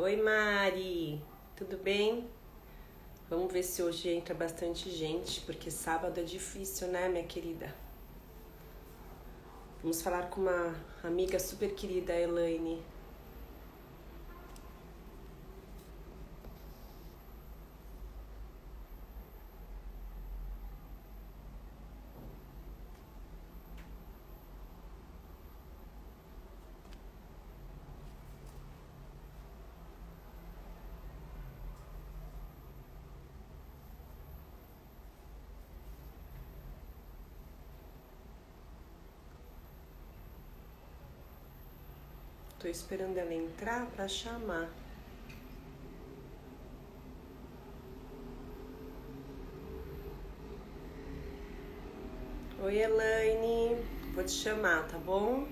Oi, Mari, tudo bem? Vamos ver se hoje entra bastante gente, porque sábado é difícil, né, minha querida? Vamos falar com uma amiga super querida, a Elaine. Tô esperando ela entrar pra chamar. Oi, Elaine, vou te chamar, tá bom?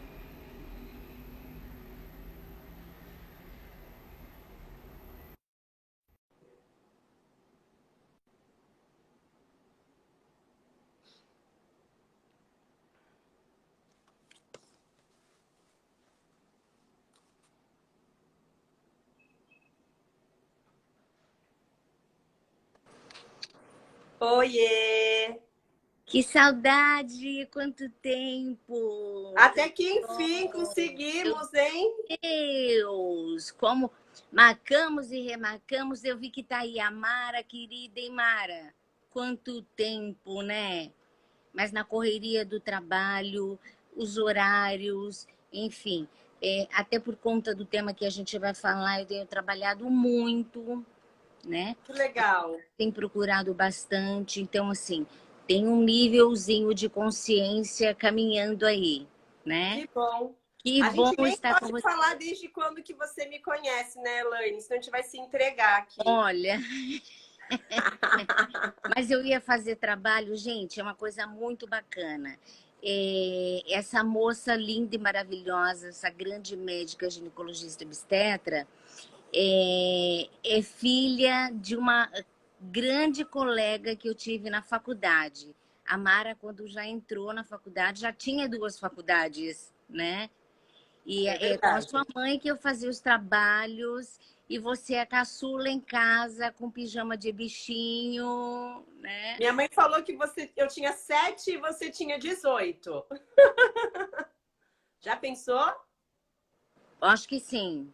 Oiê! Que saudade! Quanto tempo! Até que enfim Tudo. Meu conseguimos, hein? Deus! Como marcamos e remarcamos, eu vi que tá aí a Mara, querida, hein, Mara? Quanto tempo, né? Mas na correria do trabalho, os horários, enfim. Até por conta do tema que a gente vai falar, eu tenho trabalhado muito, né? Que legal. Tem procurado bastante, então assim, tem um nívelzinho de consciência caminhando aí, né? Que bom. Que A bom gente nem estar com pode você. falar desde quando que você me conhece, né, Elaine? Senão a gente vai se entregar aqui. Olha, mas eu ia fazer trabalho, gente, é uma coisa muito bacana. Essa moça linda e maravilhosa, essa grande médica ginecologista obstetra, é filha de uma grande colega que eu tive na faculdade. A Mara, quando já entrou na faculdade, já tinha duas faculdades, né? E É é com a sua verdade. mãe que eu fazia os trabalhos, e você é caçula em casa, com pijama de bichinho, né? Minha mãe falou que eu tinha 7 e você tinha 18. Já pensou? Acho que sim,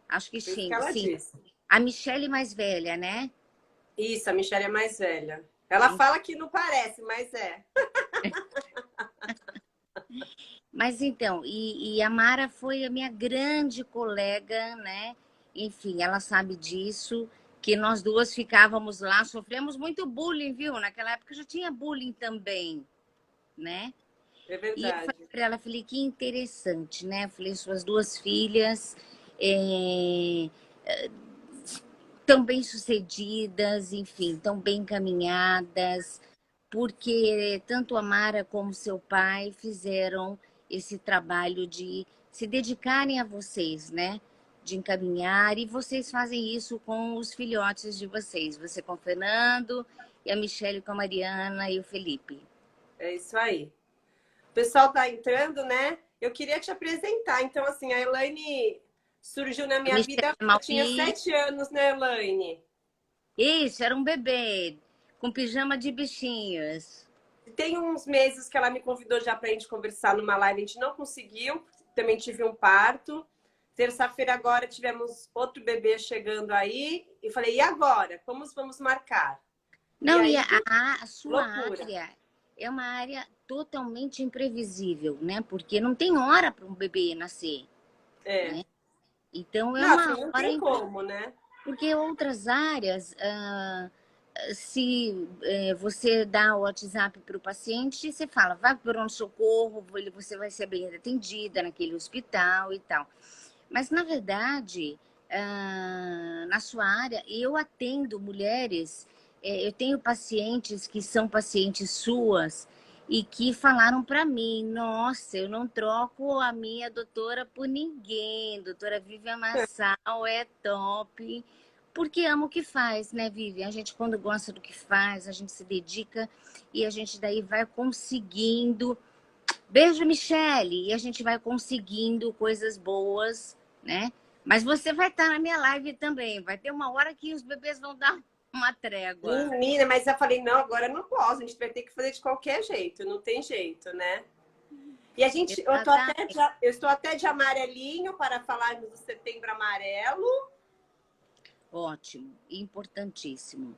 acho que Foi isso que sim, ela sim. disse. A Michelle mais velha, né? Isso, a Michelle é mais velha. Ela fala que não parece, mas é. Mas então, e a Mara foi a minha grande colega, né? Enfim, ela sabe disso, que nós duas ficávamos lá, sofremos muito bullying, viu? Naquela época já tinha bullying também, né? É E eu falei verdade. para ela, falei, que interessante, né? Falei, suas duas filhas é, tão bem sucedidas, enfim, tão bem encaminhadas, porque tanto a Mara como seu pai fizeram esse trabalho de se dedicarem a vocês, né? De encaminhar, e vocês fazem isso com os filhotes de vocês, você com o Fernando, e a Michelle com a Mariana e o Felipe. É isso aí. O pessoal tá entrando, né? Eu queria te apresentar. Então, assim, a Elaine surgiu na A minha Michelle vida. Eu tinha Malpi, 7 anos, né, Elaine? isso, era um bebê, com pijama de bichinhos. Tem uns meses que ela me convidou já pra gente conversar numa live, a gente não conseguiu, também tive um parto. Terça-feira agora tivemos outro bebê chegando aí e falei, e agora? Como vamos marcar? E Não, e aí, a sua loucura. área é uma área totalmente imprevisível, né? Porque não tem hora para um bebê nascer, É. né? Então é Não, uma assim, não hora tem como, né? porque outras áreas, se você dá o WhatsApp para o paciente, você fala, vai para o socorro, você vai ser bem atendida naquele hospital e tal. Mas, na verdade, na sua área, eu atendo mulheres, eu tenho pacientes que são pacientes suas e que falaram para mim, nossa, eu não troco a minha doutora por ninguém, doutora Vivian Massal é top, porque ama o que faz, né, Vivian? A gente, quando gosta do que faz, a gente se dedica e a gente daí vai conseguindo. Beijo, Michele! E a gente vai conseguindo coisas boas, né? Mas você vai estar na minha live também. Vai ter uma hora que os bebês vão dar uma trégua. Menina, mas eu falei, não, agora eu não posso, a gente vai ter que fazer de qualquer jeito, não tem jeito, né? E a gente, Exatamente. eu estou até de amarelinho para falarmos do Setembro Amarelo. Ótimo. Importantíssimo.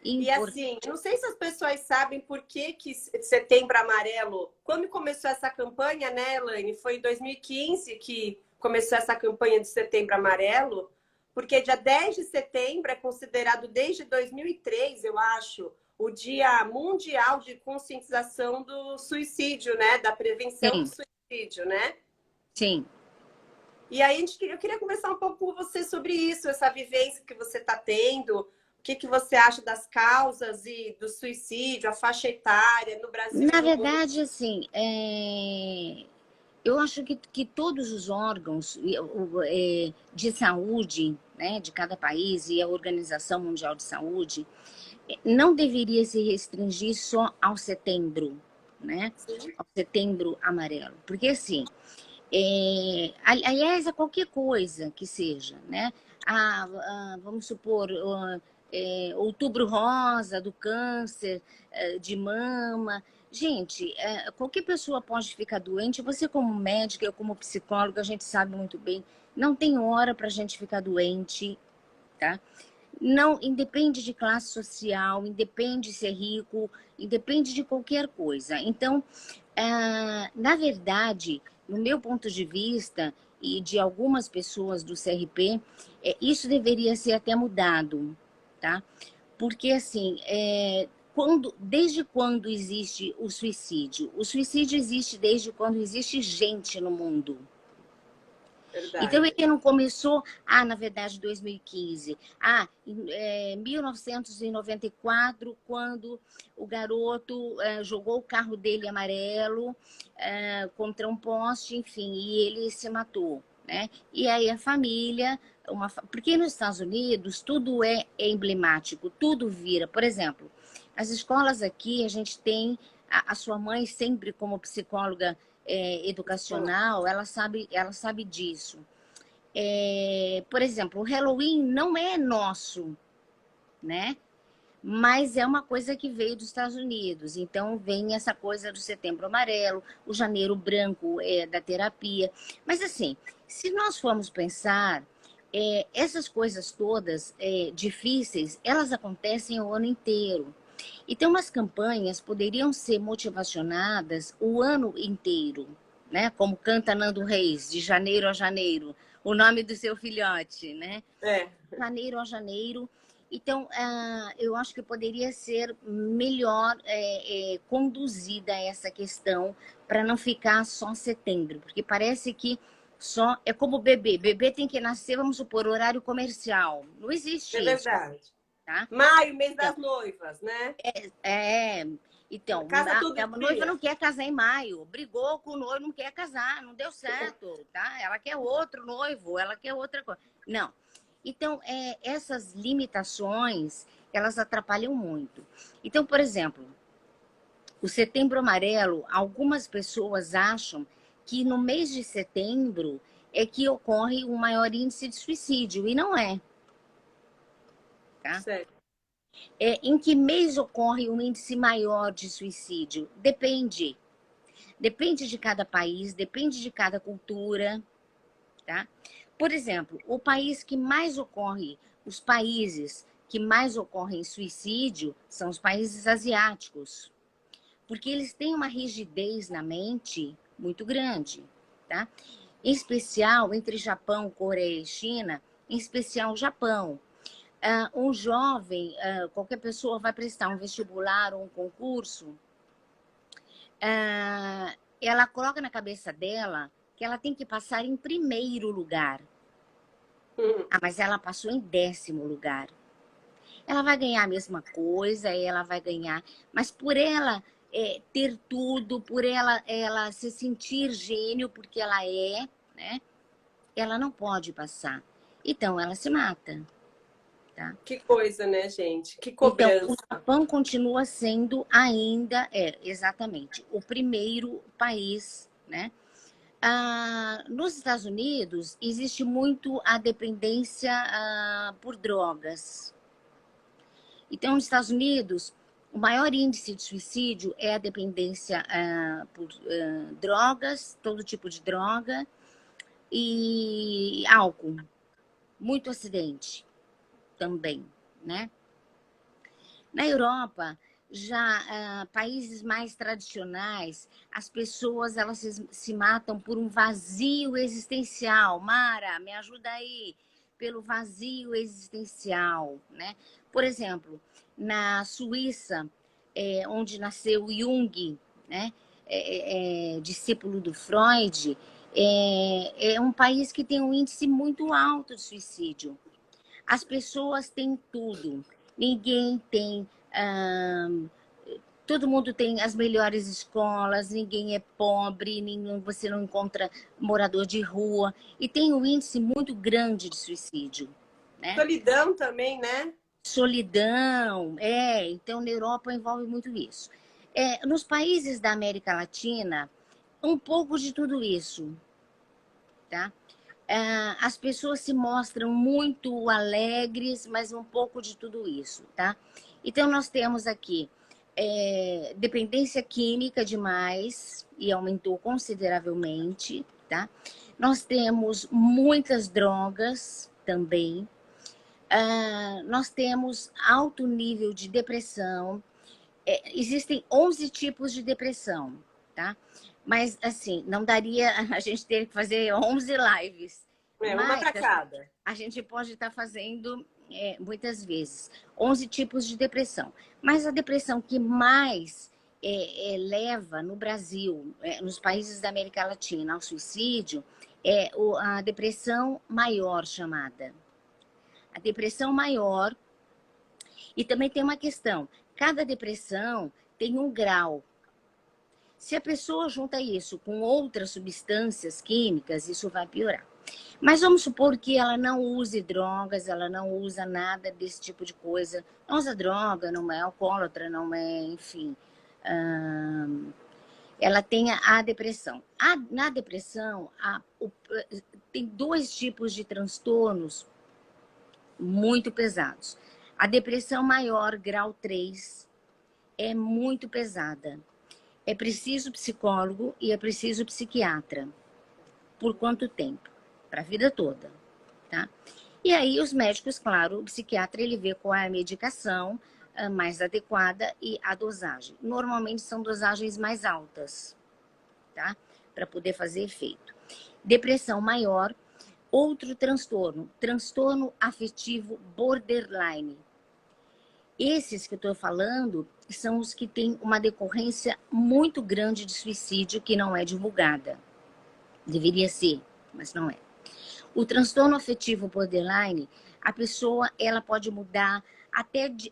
E assim, não sei se as pessoas sabem por que Setembro Amarelo, quando começou essa campanha, né, Elaine? Foi em 2015 que começou essa campanha de Setembro Amarelo, porque dia 10 de setembro é considerado desde 2003, eu acho, o Dia Mundial de Conscientização do Suicídio, né? Da prevenção do Sim, suicídio, né? sim. E aí eu queria conversar um pouco com você sobre isso, essa vivência que você está tendo, o que você acha das causas e do suicídio, a faixa etária no Brasil e Na no mundo. verdade, assim, eu acho que todos os órgãos de saúde, né, de cada país e a Organização Mundial de Saúde não deveria se restringir só ao setembro, né? Sim. Ao setembro amarelo. Porque, assim, aliás, a qualquer coisa que seja, né? Vamos supor, outubro rosa do câncer de mama. Gente, qualquer pessoa pode ficar doente. Você, como médica, eu como psicóloga, a gente sabe muito bem, não tem hora para a gente ficar doente, tá? Não, independe de classe social, independe de ser rico, independe de qualquer coisa. Então, na verdade, no meu ponto de vista e de algumas pessoas do CRP, isso deveria ser até mudado, tá? Porque, assim, desde quando existe o suicídio? O suicídio existe desde quando existe gente no mundo. Então, Verdade. ele não começou, na verdade, 2015. Em 1994, quando o garoto jogou o carro dele amarelo contra um poste, enfim, e ele se matou, né? E aí a família, porque nos Estados Unidos tudo é emblemático, tudo vira. Por exemplo, as escolas aqui, a gente tem a sua mãe sempre como psicóloga educacional, ela sabe disso. Por exemplo, o Halloween não é nosso, né? Mas é uma coisa que veio dos Estados Unidos. Então vem essa coisa do Setembro Amarelo, o Janeiro Branco da terapia. Mas assim, se nós formos pensar, essas coisas todas difíceis, elas acontecem o ano inteiro. Então, as campanhas poderiam ser motivacionadas o ano inteiro, né? Como canta Nando Reis, de janeiro a janeiro, o nome do seu filhote, né? É. Janeiro a janeiro. Então, eu acho que poderia ser melhor conduzida essa questão para não ficar só setembro, porque parece que só é como bebê. Bebê tem que nascer, vamos supor, horário comercial. Não existe É isso, verdade. tá? Maio, mês Então, das noivas, né? é, então, Casa todo a noiva dia. não quer casar em maio, brigou com o noivo, não quer casar, não deu certo, tá? Ela quer outro noivo, ela quer outra coisa. Não. Então, essas limitações, elas atrapalham muito. Então, por exemplo, o Setembro Amarelo, algumas pessoas acham que no mês de setembro é que ocorre um maior índice de suicídio, e não é, tá? Certo. Em que mês ocorre um índice maior de suicídio? Depende. Depende de cada país, depende de cada cultura, tá? Por exemplo, os países que mais ocorrem suicídio são os países asiáticos, porque eles têm uma rigidez na mente muito grande, tá? Em especial entre Japão, Coreia e China, em especial o Japão. Um jovem, qualquer pessoa vai prestar um vestibular ou um concurso, ela coloca na cabeça dela que ela tem que passar em primeiro lugar. Mas ela passou em 10º lugar. Ela vai ganhar a mesma coisa, ela vai ganhar, mas por ela ter tudo, por ela se sentir gênio, porque ela né? Ela não pode passar. Então ela se mata, tá? Que coisa, né, gente? Que Então, o cobrança. Japão continua sendo ainda, exatamente, o primeiro país, né? Nos Estados Unidos, existe muito a dependência por drogas. Então, nos Estados Unidos, o maior índice de suicídio é a dependência por drogas, todo tipo de droga, e álcool. Muito acidente também, né? Na Europa, já países mais tradicionais, as pessoas elas se matam por um vazio existencial. Mara, me ajuda aí. Pelo vazio existencial, né? Por exemplo, na Suíça, onde nasceu Jung, né? Discípulo do Freud, é um país que tem um índice muito alto de suicídio. As pessoas têm tudo. Ninguém tem... todo mundo tem as melhores escolas, ninguém é pobre, você não encontra morador de rua. E tem um índice muito grande de suicídio, né? Solidão também, né? Solidão, então na Europa envolve muito isso. Nos países da América Latina, um pouco de tudo isso, tá? As pessoas se mostram muito alegres, mas um pouco de tudo isso, tá? Então, nós temos aqui dependência química demais e aumentou consideravelmente, tá? Nós temos muitas drogas também. Nós temos alto nível de depressão. Existem 11 tipos de depressão, tá? Mas, assim, não daria a gente ter que fazer 11 lives. Uma para cada. A gente pode estar fazendo muitas vezes 11 tipos de depressão. Mas a depressão que mais leva no Brasil, nos países da América Latina, ao suicídio, é a depressão maior chamada. A depressão maior. E também tem uma questão. Cada depressão tem um grau. Se a pessoa junta isso com outras substâncias químicas, isso vai piorar. Mas vamos supor que ela não use drogas, ela não usa nada desse tipo de coisa. Não usa droga, não é alcoólatra, não é, enfim. Ela tem a depressão. Na depressão, tem 2 tipos de transtornos muito pesados. A depressão maior, grau 3, é muito pesada. É preciso psicólogo e é preciso psiquiatra. Por quanto tempo? Para a vida toda, tá? E aí os médicos, claro, o psiquiatra ele vê qual é a medicação mais adequada e a dosagem. Normalmente são dosagens mais altas, tá? Para poder fazer efeito. Depressão maior, outro transtorno afetivo borderline. Esses que eu estou falando são os que têm uma decorrência muito grande de suicídio que não é divulgada. Deveria ser, mas não é. O transtorno afetivo borderline, a pessoa ela pode mudar,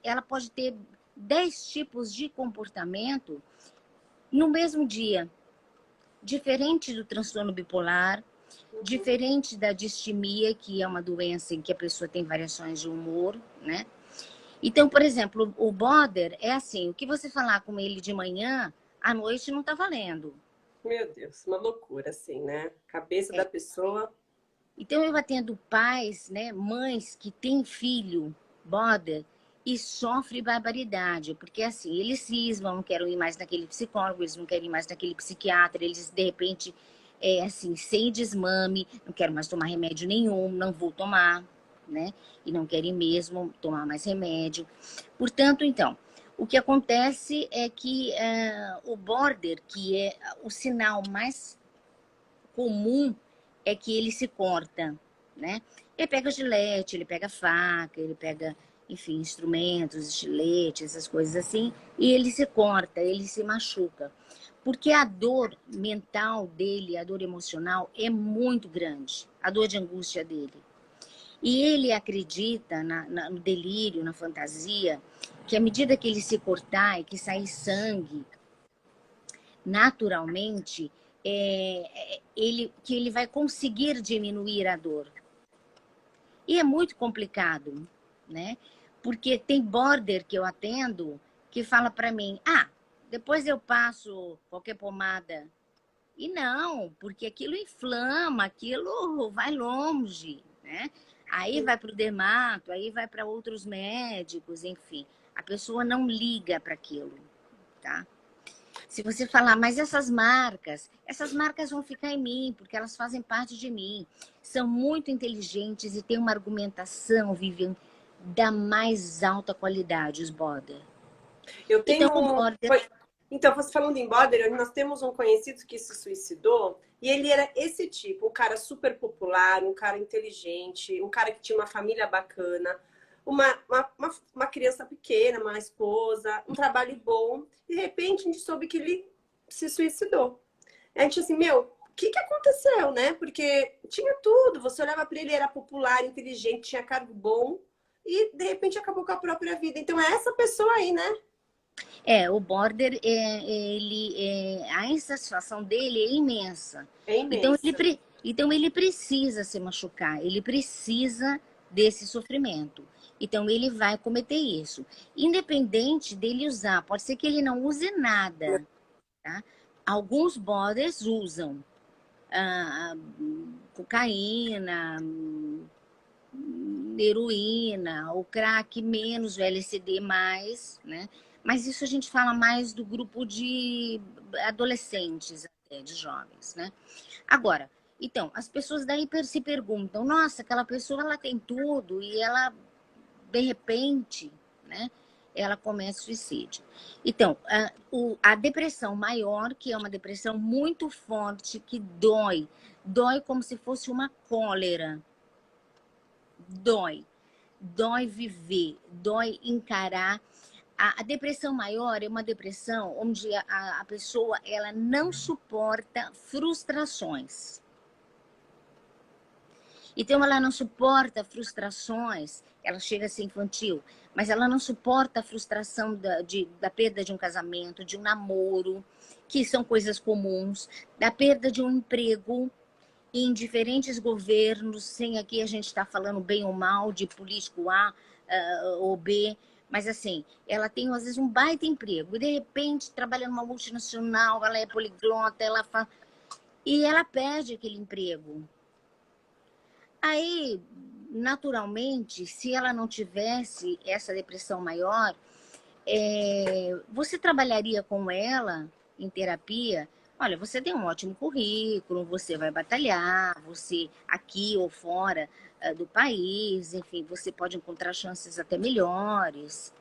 ela pode ter 10 tipos de comportamento no mesmo dia. Diferente do transtorno bipolar, diferente da distimia, que é uma doença em que a pessoa tem variações de humor, né? Então, por exemplo, o border é assim, o que você falar com ele de manhã, à noite não tá valendo. Meu Deus, uma loucura, assim, né? Cabeça da pessoa. Então, eu atendo pais, né, mães que têm filho border e sofrem barbaridade, porque assim, eles cismam, não querem ir mais naquele psicólogo, eles não querem ir mais naquele psiquiatra, eles de repente, assim, sem desmame, não quero mais tomar remédio nenhum, não vou tomar, né? E não querem mesmo tomar mais remédio. Portanto, então, o que acontece é que o border, que é o sinal mais comum, é que ele se corta, né? Ele pega gilete, ele pega faca, ele pega, enfim, instrumentos, estilete, essas coisas assim, e ele se corta, ele se machuca. Porque a dor mental dele, a dor emocional, é muito grande, a dor de angústia dele. E ele acredita no delírio, na fantasia, que à medida que ele se cortar e que sair sangue, naturalmente, que ele vai conseguir diminuir a dor. E é muito complicado, né? Porque tem border que eu atendo que fala para mim, depois eu passo qualquer pomada E não, porque aquilo inflama, aquilo vai longe, né? Aí vai para o dermato, aí vai para outros médicos, enfim. A pessoa não liga para aquilo, tá? Se você falar, mas essas marcas vão ficar em mim, porque elas fazem parte de mim. São muito inteligentes e têm uma argumentação, Vivian, da mais alta qualidade, os border. Eu Então, o tenho. border Então, você falando em border, nós temos um conhecido que se suicidou e ele era esse tipo, um cara super popular, um cara inteligente, um cara que tinha uma família bacana, uma criança pequena, uma esposa, um trabalho bom. De repente, a gente soube que ele se suicidou. A gente assim, meu, o que aconteceu, né? Porque tinha tudo, você olhava para ele, era popular, inteligente, tinha cargo bom e de repente acabou com a própria vida. Então é essa pessoa aí, né? o border, a insatisfação dele é imensa. É imensa. Então ele precisa se machucar, ele precisa desse sofrimento. Então ele vai cometer isso. Independente dele usar, pode ser que ele não use nada, tá? Alguns borders usam cocaína, heroína, o crack menos, o LSD mais, né? Mas isso a gente fala mais do grupo de adolescentes, até, de jovens, né? Agora, então, as pessoas daí se perguntam, nossa, aquela pessoa ela tem tudo e ela, de repente, né? Ela começa o suicídio. Então, a depressão maior, que é uma depressão muito forte, que dói como se fosse uma cólera. Dói viver, dói encarar. A depressão maior é uma depressão onde a pessoa ela não suporta frustrações. Então, ela não suporta frustrações, ela chega a ser infantil, mas ela não suporta a frustração da perda de um casamento, de um namoro, que são coisas comuns, da perda de um emprego em diferentes governos, sem aqui a gente está falando bem ou mal de político A ou B, mas assim, ela tem às vezes um baita emprego, e de repente trabalha numa multinacional, ela é poliglota, e ela perde aquele emprego. Aí, naturalmente, se ela não tivesse essa depressão maior, você trabalharia com ela em terapia? Olha, você tem um ótimo currículo, você vai batalhar, você aqui ou fora do país, enfim, você pode encontrar chances até melhores.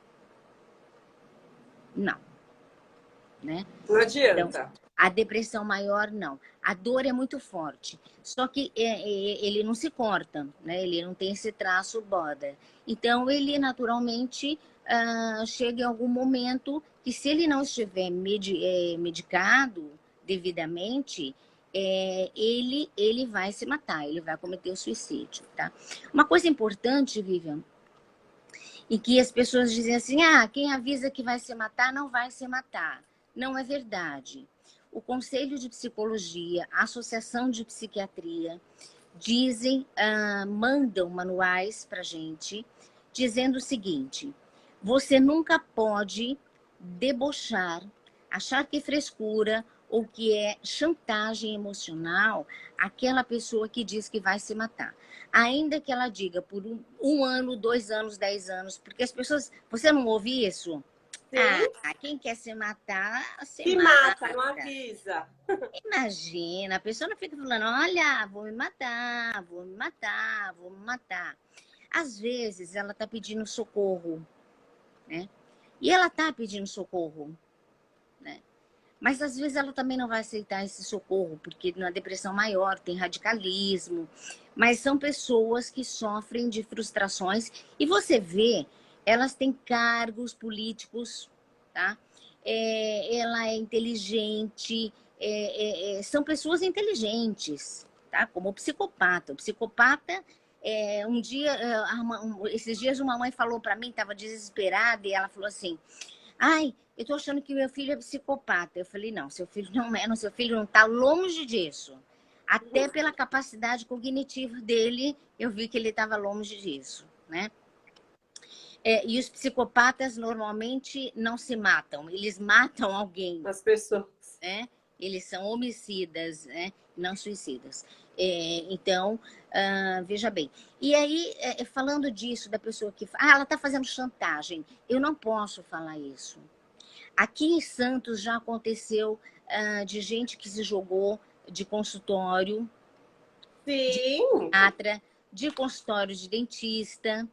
Não, né? Não Então, adianta. a depressão maior, não. A dor é muito forte. Só que ele não se corta, né? Ele não tem esse traço border. Então, ele naturalmente chega em algum momento que, se ele não estiver medicado devidamente, ele vai se matar, ele vai cometer o suicídio, tá? Uma coisa importante, Vivian, e que as pessoas dizem assim, quem avisa que vai se matar, não vai se matar. Não é verdade. O Conselho de Psicologia, a Associação de Psiquiatria, mandam manuais para gente, dizendo o seguinte, você nunca pode debochar, achar que é frescura ou que é chantagem emocional aquela pessoa que diz que vai se matar. Ainda que ela diga por um ano, 2 anos, 10 anos, porque as pessoas... Você não ouve isso? Sim, Quem quer se matar, se se mata. mata, não avisa. Imagina, a pessoa não fica falando, olha, vou me matar, vou me matar, vou me matar. Às vezes ela está pedindo socorro, né? E ela está pedindo socorro, né? Mas às vezes ela também não vai aceitar esse socorro, porque na depressão maior tem radicalismo, mas são pessoas que sofrem de frustrações e você vê, elas têm cargos políticos, tá? Ela é inteligente, são pessoas inteligentes, tá? Como o psicopata. O psicopata, um dia, esses dias uma mãe falou para mim, estava desesperada, e ela falou assim, ai, eu tô achando que meu filho é psicopata. Eu falei, não, seu filho não é, não, seu filho não tá longe disso. Até pela capacidade cognitiva dele, eu vi que ele estava longe disso, né? E os psicopatas normalmente não se matam, eles matam alguém, As pessoas. né? Eles são homicidas, né? Não suicidas. Então, veja bem. E aí, falando disso, da pessoa que... ela está fazendo chantagem. Eu não posso falar isso. Aqui em Santos já aconteceu de gente que se jogou de consultório, de Sim. psiquiatra, de consultório de dentista,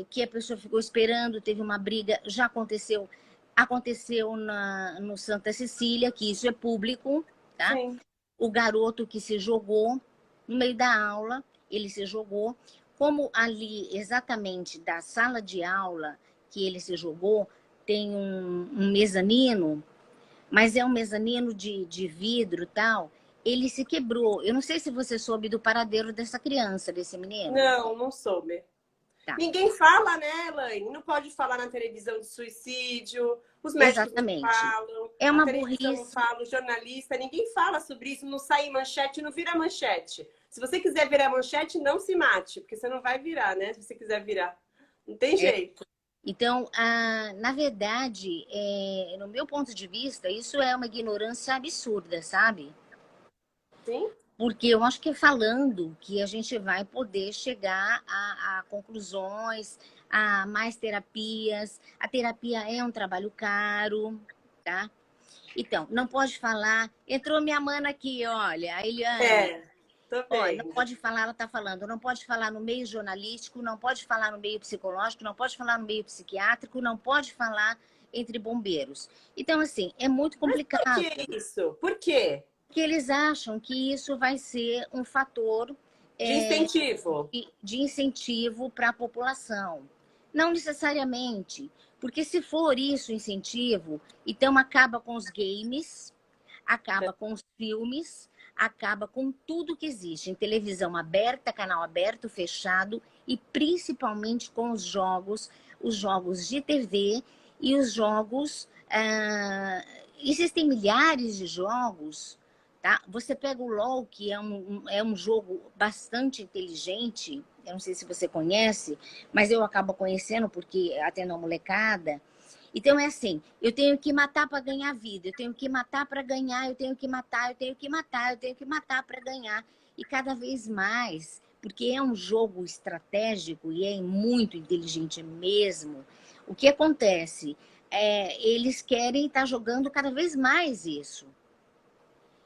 que a pessoa ficou esperando, teve uma briga, já aconteceu. Aconteceu no Santa Cecília, que isso é público, tá? Sim. O garoto que se jogou no meio da aula, ele se jogou. Como ali, exatamente da sala de aula que ele se jogou, tem um mezanino, mas é um mezanino de vidro e tal, ele se quebrou. Eu não sei se você soube do paradeiro dessa criança, desse menino. Não, não soube. Tá, Ninguém fala, né, Elaine? Não pode falar na televisão de suicídio, os médicos não exatamente. falam, É a uma televisão não burrice. fala, o jornalista, ninguém fala sobre isso, não sai em manchete, não vira manchete. Se você quiser virar manchete, não se mate, porque você não vai virar, né? Se você quiser virar. Não tem jeito. Então, na verdade, no meu ponto de vista, isso é uma ignorância absurda, sabe? Sim? Porque eu acho que é falando que a gente vai poder chegar a conclusões, a mais terapias. A terapia é um trabalho caro, tá? Então, não pode falar. Entrou minha mana aqui, olha, a Eliane. É, tô Ó, não vendo. pode falar, ela está falando, não pode falar no meio jornalístico, não pode falar no meio psicológico, não pode falar no meio psiquiátrico, não pode falar entre bombeiros. Então, assim, é muito Mas por complicado, que isso? Por quê? porque eles acham que isso vai ser um fator De é, incentivo. de incentivo para a população. Não necessariamente, porque se for isso incentivo, então acaba com os games, acaba com os filmes, acaba com tudo que existe em televisão aberta, canal aberto, fechado e principalmente com os jogos de TV e os jogos. Existem milhares de jogos, tá? Você pega o LOL, que é um jogo bastante inteligente. Eu não sei se você conhece, mas eu acabo conhecendo porque atendo a molecada. Então é assim, eu tenho que matar para ganhar vida, eu tenho que matar para ganhar, eu tenho que matar, eu tenho que matar, eu tenho que matar para ganhar. E cada vez mais, porque é um jogo estratégico e é muito inteligente mesmo, o que acontece? Eles querem estar jogando cada vez mais isso.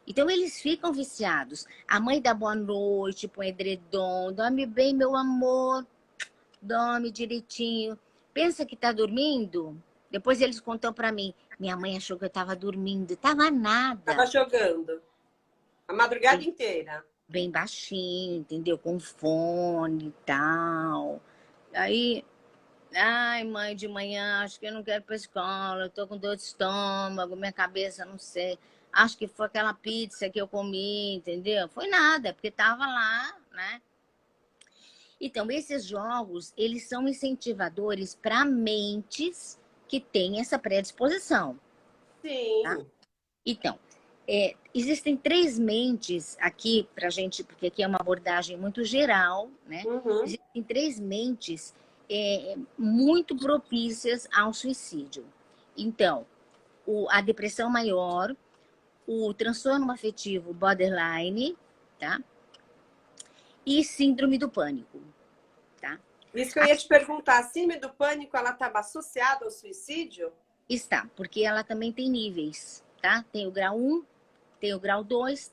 Então eles ficam viciados. A mãe dá boa noite, põe edredom, dorme bem, meu amor, dorme direitinho. Pensa que tá dormindo? Depois eles contam para mim. Minha mãe achou que eu tava dormindo. Tava Tava nada. jogando a madrugada Bem, inteira. bem baixinho, entendeu? Com fone e tal. Aí, ai, mãe, de manhã, acho que eu não quero ir pra escola. Eu tô com dor de estômago, minha cabeça, não sei. Acho que foi aquela pizza que eu comi, entendeu? Foi nada, porque tava lá, né? Então, esses jogos, eles são incentivadores para mentes que têm essa predisposição, tá? Sim. Então, existem três mentes aqui para a gente, porque aqui é uma abordagem muito geral, né? Uhum. Existem três mentes muito propícias ao suicídio. Então, a depressão maior, o transtorno afetivo borderline, tá? E síndrome do pânico, tá? Isso que eu ia te perguntar, a síndrome do pânico, ela estava associada ao suicídio? Está, porque ela também tem níveis, tá? Tem o grau 1, tem o grau 2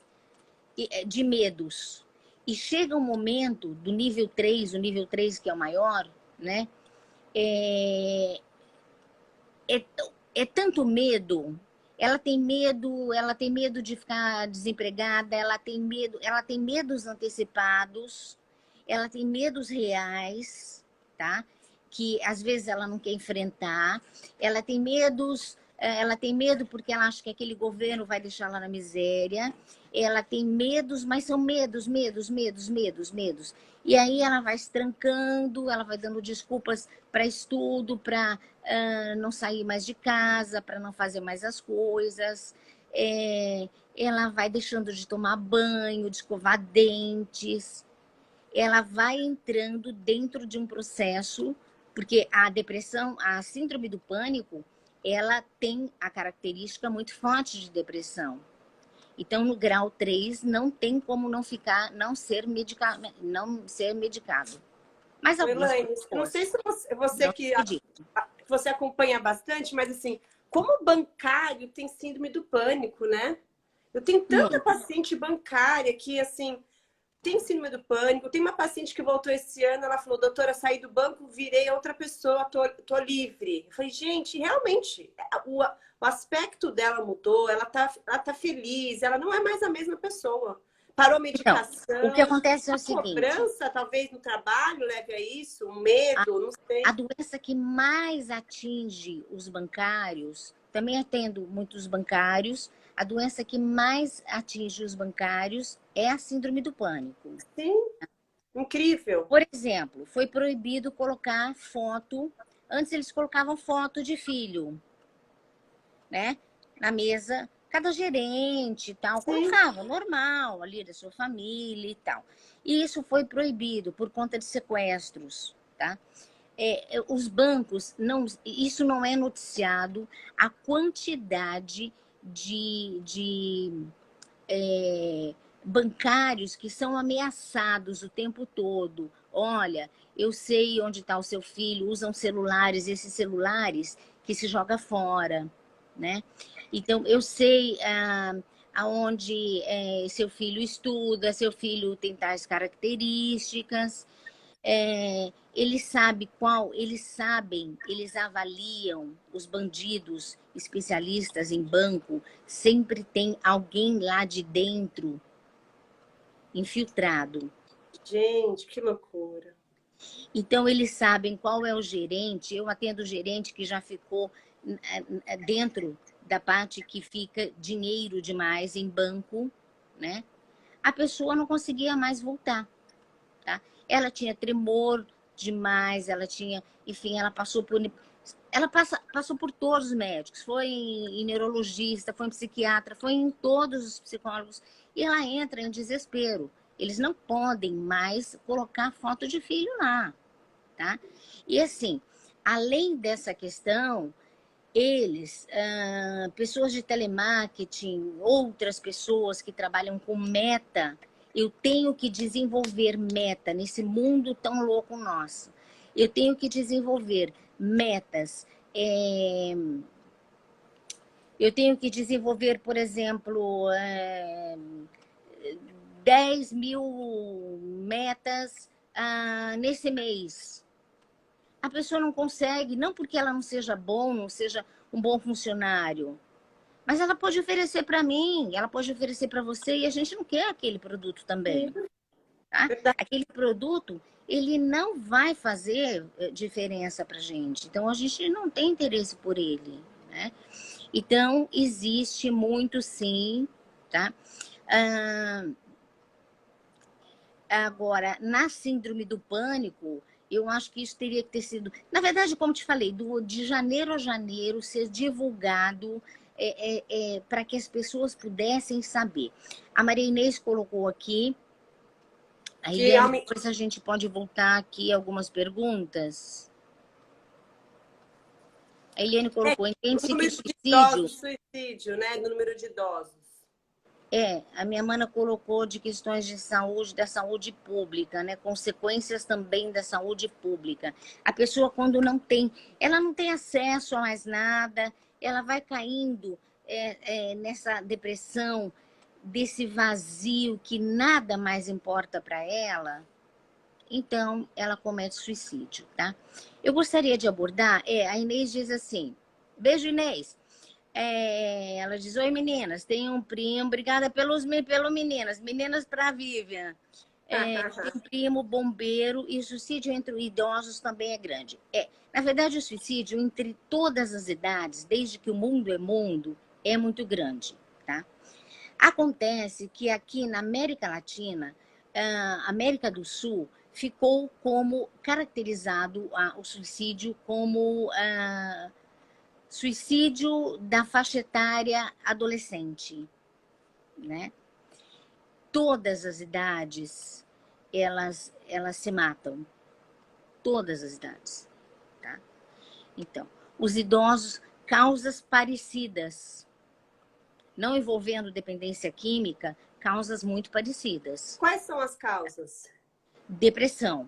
de medos. E chega um momento do nível 3, o nível 3 que é o maior, né? É, é, é tanto medo, ela tem medo de ficar desempregada, ela tem medos antecipados, ela tem medos reais, tá? Que às vezes ela não quer enfrentar, ela tem medo porque ela acha que aquele governo vai deixá-la na miséria, ela tem medos, mas são medos. E aí ela vai se trancando, ela vai dando desculpas para estudo, para não sair mais de casa, para não fazer mais as coisas. Ela vai deixando de tomar banho, de escovar dentes. Ela vai entrando dentro de um processo, porque a depressão, a síndrome do pânico, ela tem a característica muito forte de depressão. Então, no grau 3, não tem como não ser medicado. Mas algumas Elaine, eu não sei pessoas se você não que acreditam. você acompanha bastante, mas assim, como bancário tem síndrome do pânico, né? Eu tenho tanta Muito. paciente bancária que, assim, tem síndrome do pânico. Tem uma paciente que voltou esse ano, ela falou, doutora, saí do banco, virei outra pessoa, tô livre. Eu falei, gente, realmente, o aspecto dela mudou, ela tá feliz, ela não é mais a mesma pessoa. Parou a Então, o que medicação, acontece é a o seguinte, cobrança, talvez, no trabalho leve a isso, o medo, não a sei. doença que mais atinge os bancários, também atendo muitos bancários, a doença que mais atinge os bancários é a síndrome do pânico. Sim, incrível. Por exemplo, foi proibido colocar foto, antes eles colocavam foto de filho, né? Na mesa, cada gerente e tal, Sim, colocava normal ali da sua família e tal. E isso foi proibido por conta de sequestros, tá? Os bancos, não, isso não é noticiado, a quantidade de bancários que são ameaçados o tempo todo. Olha, eu sei onde está o seu filho, usam celulares, esses celulares que se joga fora, né? Então, eu sei aonde seu filho estuda, seu filho tem tais características, eles avaliam os bandidos especialistas em banco, sempre tem alguém lá de dentro infiltrado. gente, que loucura. Então eles sabem qual é o gerente. Eu atendo gerente que já ficou dentro da parte que fica dinheiro demais em banco, né? A pessoa não conseguia mais voltar. Tá? Ela tinha tremor demais, ela tinha, enfim, passou por todos os médicos, foi em neurologista, foi em psiquiatra, foi em todos os psicólogos, e ela entra em desespero. Eles não podem mais colocar foto de filho lá, tá? E assim, além dessa questão, pessoas de telemarketing, outras pessoas que trabalham com meta, eu tenho que desenvolver meta nesse mundo tão louco nosso. Eu tenho que desenvolver metas. Eu tenho que desenvolver, por exemplo, 10 mil metas nesse mês. A pessoa não consegue, não porque ela não seja bom, não seja um bom funcionário, mas ela pode oferecer para mim, ela pode oferecer para você e a gente não quer aquele produto Sim, também, tá? verdade. Aquele produto, ele não vai fazer diferença para gente. Então a gente não tem interesse por ele, né? Então existe muito sim, tá? Ah, Agora, na síndrome do pânico, eu acho que isso teria que ter sido, na verdade, como te falei, de janeiro a janeiro ser divulgado para que as pessoas pudessem saber. A Maria Inês colocou aqui, a Que Eliane, depois a gente pode voltar aqui algumas perguntas. A Eliane colocou, o entende-se que o número de suicídio. idosos, suicídio, né? Do número de idosos. A minha mana colocou de questões de saúde, da saúde pública, né? Consequências também da saúde pública. A pessoa, quando não tem, ela não tem acesso a mais nada, ela vai caindo nessa depressão, desse vazio que nada mais importa para ela, então ela comete suicídio, tá? Eu gostaria de abordar, a Inês diz assim, beijo Inês, ela diz, oi meninas, tem um primo, obrigada pelo meninas para Vivian. Tem um primo bombeiro e o suicídio entre idosos também é grande. Na verdade, o suicídio entre todas as idades, desde que o mundo é mundo, é muito grande, tá? Acontece que aqui na América Latina, América do Sul, ficou como caracterizado o suicídio como suicídio da faixa etária adolescente, né? Todas as idades, elas se matam. Todas as idades, tá? Então, os idosos causas parecidas, não envolvendo dependência química, causas muito parecidas. Quais são as causas? Depressão,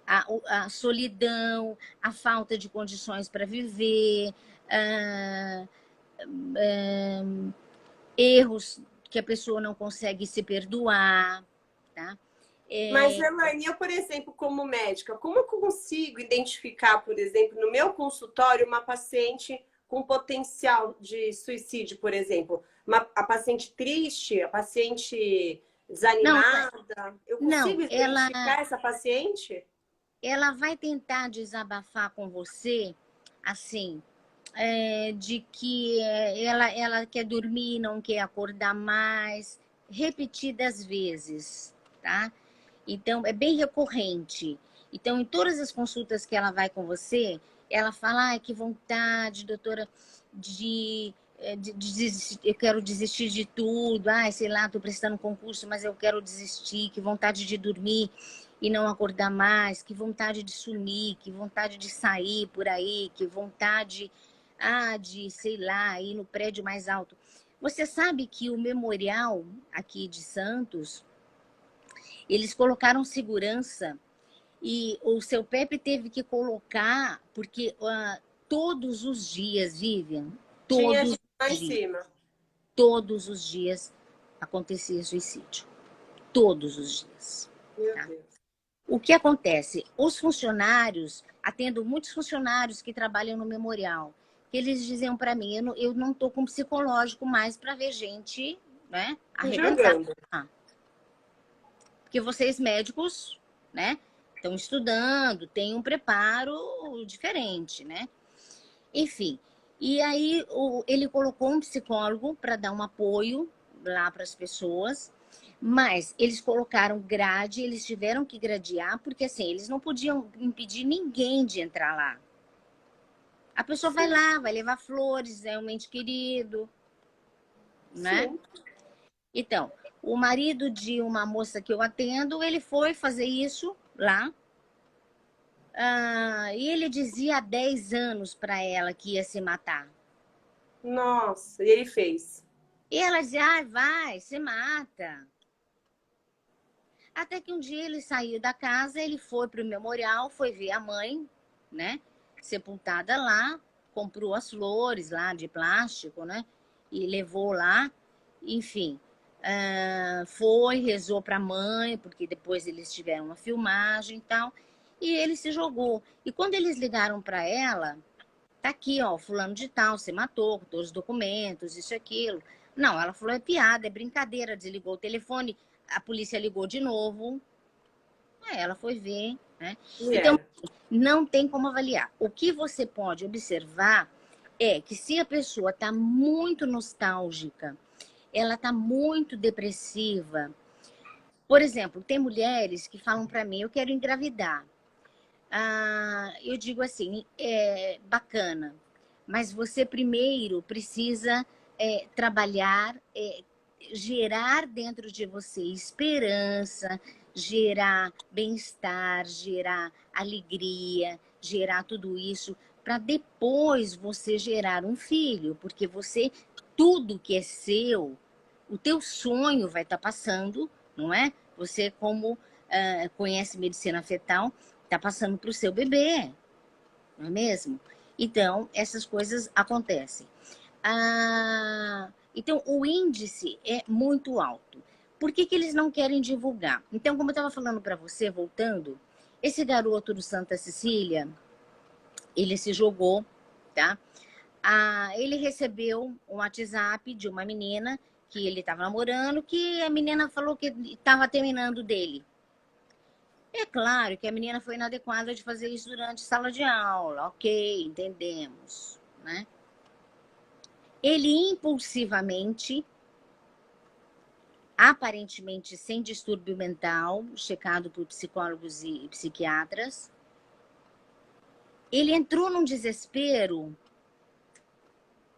a solidão, a falta de condições para viver, erros que a pessoa não consegue se perdoar, tá? Mas, Elaine, eu, por exemplo, como médica, como eu consigo identificar, por exemplo, no meu consultório, uma paciente com potencial de suicídio, por exemplo? A paciente triste, a paciente desanimada? Eu consigo identificar essa paciente? Ela vai tentar desabafar com você, assim, de que ela quer dormir, não quer acordar mais, repetidas vezes, tá? Então, é bem recorrente. Então, em todas as consultas que ela vai com você, ela fala, ai, que vontade, doutora, eu quero desistir de tudo, ai, sei lá, tô prestando concurso, mas eu quero desistir, que vontade de dormir e não acordar mais, que vontade de sumir, que vontade de sair por aí, que vontade, de, sei lá, ir no prédio mais alto. Você sabe que o memorial aqui de Santos, eles colocaram segurança e o seu Pepe teve que colocar, porque todos os dias, Vivian, Tinha todos gente lá os em dias, cima. todos os dias acontecia suicídio. Todos os dias. Meu Tá? Deus. O que acontece? Os funcionários, atendo muitos funcionários que trabalham no memorial, que eles diziam para mim, eu não estou com psicológico mais para ver gente, né, arrebentar. Jogando. Porque vocês médicos, né, estão estudando, têm um preparo diferente, né? Enfim, e aí ele colocou um psicólogo para dar um apoio lá para as pessoas, mas eles colocaram grade, eles tiveram que gradear, porque assim, eles não podiam impedir ninguém de entrar lá. A pessoa vai lá, vai levar flores, é um ente querido, né? Sim. Então, o marido de uma moça que eu atendo, ele foi fazer isso lá. E ele dizia há 10 anos para ela que ia se matar. Nossa, e ele fez. E ela dizia, vai, se mata. Até que um dia ele saiu da casa, ele foi para o memorial, foi ver a mãe, né, sepultada lá, comprou as flores lá de plástico, né, e levou lá, enfim. Foi, rezou para a mãe, porque depois eles tiveram uma filmagem e tal, e ele se jogou. E quando eles ligaram para ela, tá aqui, ó, fulano de tal, se matou, com todos os documentos, isso e aquilo. Não, ela falou, é piada, é brincadeira, desligou o telefone, a polícia ligou de novo, aí ela foi ver, né? Então, não tem como avaliar. O que você pode observar é que se a pessoa está muito nostálgica, ela está muito depressiva. Por exemplo, tem mulheres que falam para mim, eu quero engravidar. Eu digo assim, é bacana, mas você primeiro precisa trabalhar, gerar dentro de você esperança, gerar bem-estar, gerar alegria, gerar tudo isso, para depois você gerar um filho, porque você, tudo que é seu, o teu sonho vai estar passando, não é? Você, como conhece medicina fetal, está passando para o seu bebê, não é mesmo? Então, essas coisas acontecem. Então, o índice é muito alto. Por que eles não querem divulgar? Então, como eu estava falando para você, voltando, esse garoto do Santa Cecília, ele se jogou, tá? Ele recebeu um WhatsApp de uma menina que ele estava namorando, que a menina falou que estava terminando dele. É claro que a menina foi inadequada de fazer isso durante sala de aula, ok, entendemos, né? Ele impulsivamente, aparentemente sem distúrbio mental, checado por psicólogos e psiquiatras, ele entrou num desespero,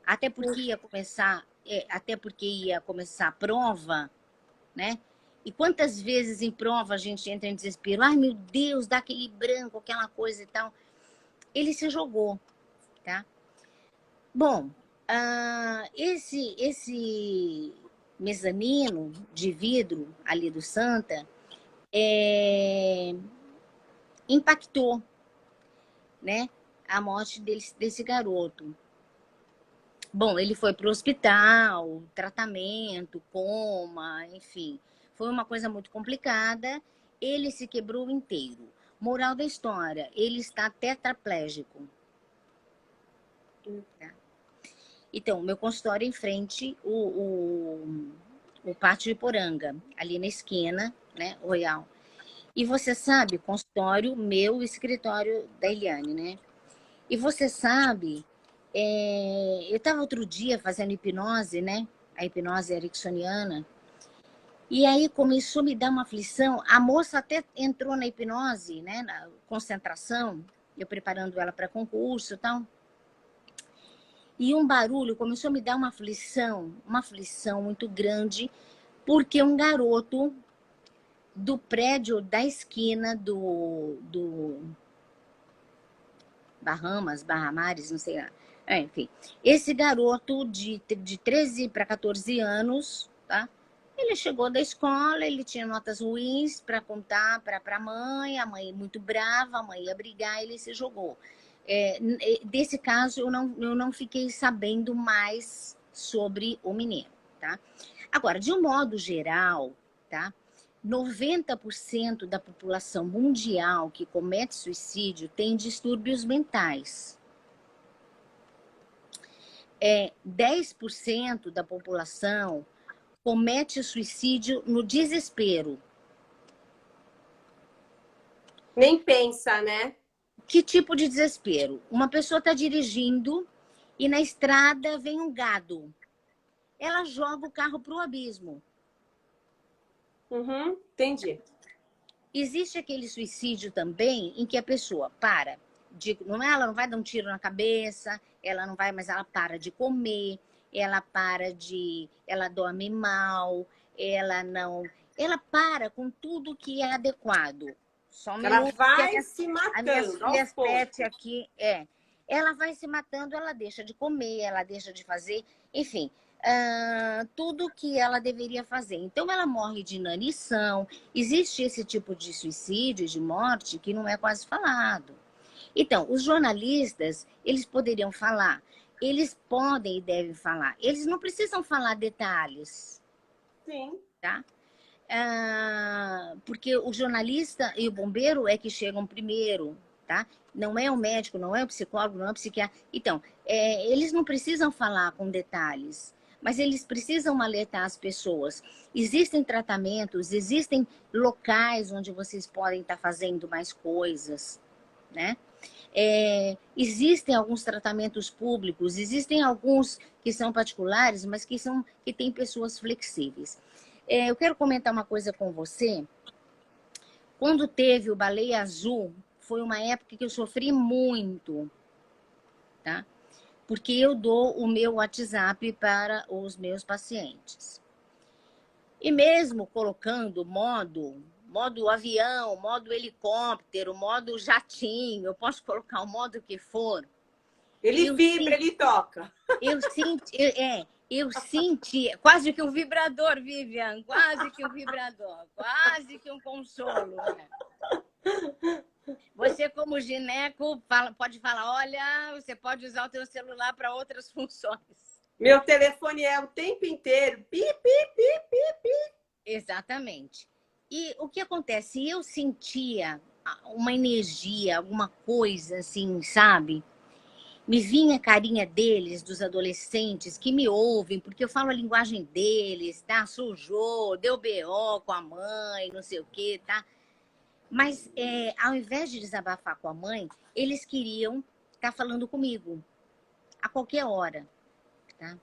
até porque ia começar a prova, né? E quantas vezes em prova a gente entra em desespero? Ai, meu Deus, dá aquele branco, aquela coisa e tal. Ele se jogou, tá? Bom, esse mezanino de vidro ali do Santa impactou, né, a morte desse garoto. Bom, ele foi para o hospital, tratamento, coma, enfim. Foi uma coisa muito complicada. Ele se quebrou inteiro. Moral da história, ele está tetraplégico. Tá? Então, meu consultório é em frente o Pátio Iporanga, ali na esquina, né, Royal. E você sabe, consultório meu e escritório da Eliane, né? E você sabe, eu estava outro dia fazendo hipnose, né? A hipnose ericksoniana. E aí começou a me dar uma aflição. A moça até entrou na hipnose, né? Na concentração, eu preparando ela para concurso e tal. E um barulho começou a me dar uma aflição muito grande, porque um garoto do prédio da esquina do Bahamares, não sei lá. Enfim, esse garoto de 13 para 14 anos, tá? Ele chegou da escola, ele tinha notas ruins para contar para a mãe muito brava, a mãe ia brigar, ele se jogou. Desse caso, eu não fiquei sabendo mais sobre o menino, tá? Agora, de um modo geral, tá? 90% da população mundial que comete suicídio tem distúrbios mentais. 10% da população comete suicídio no desespero. Nem pensa, né? Que tipo de desespero? Uma pessoa está dirigindo e na estrada vem um gado. Ela joga o carro para o abismo. Uhum, entendi. Existe aquele suicídio também em que a pessoa para, ela não vai dar um tiro na cabeça, ela não vai, mas ela para de comer, ela dorme mal, ela para com tudo que é adequado. Só um Ela minuto, vai se as minhas matando aos filhas pet poucos. aqui, ela vai se matando, ela deixa de comer, ela deixa de fazer, enfim, tudo que ela deveria fazer. Então, ela morre de inanição. Existe esse tipo de suicídio, de morte, que não é quase falado. Então, os jornalistas, eles poderiam falar, eles podem e devem falar. Eles não precisam falar detalhes, Sim. tá? Porque o jornalista e o bombeiro é que chegam primeiro, tá? Não é o médico, não é o psicólogo, não é o psiquiatra. Então, eles não precisam falar com detalhes, mas eles precisam alertar as pessoas. Existem tratamentos, existem locais onde vocês podem estar fazendo mais coisas, né? Existem alguns tratamentos públicos, existem alguns que são particulares, mas que têm pessoas flexíveis. Eu quero comentar uma coisa com você. Quando teve o Baleia Azul, foi uma época que eu sofri muito, tá? Porque eu dou o meu WhatsApp para os meus pacientes. E mesmo colocando modo avião, modo helicóptero, modo jatinho, eu posso colocar o modo que for. Ele vibra, ele toca. Eu senti, quase que um vibrador, Vivian, quase que um vibrador, quase que um consolo. Né? Você, como gineco, pode falar, olha, você pode usar o teu celular para outras funções. Meu telefone é o tempo inteiro. Pi, pi, pi, pi, pi. Exatamente. E o que acontece? Eu sentia uma energia, alguma coisa assim, sabe? Me vinha a carinha deles, dos adolescentes que me ouvem, porque eu falo a linguagem deles, tá? Sujou, deu BO com a mãe, não sei o quê, tá? Mas ao invés de desabafar com a mãe, eles queriam estar falando comigo a qualquer hora, tá?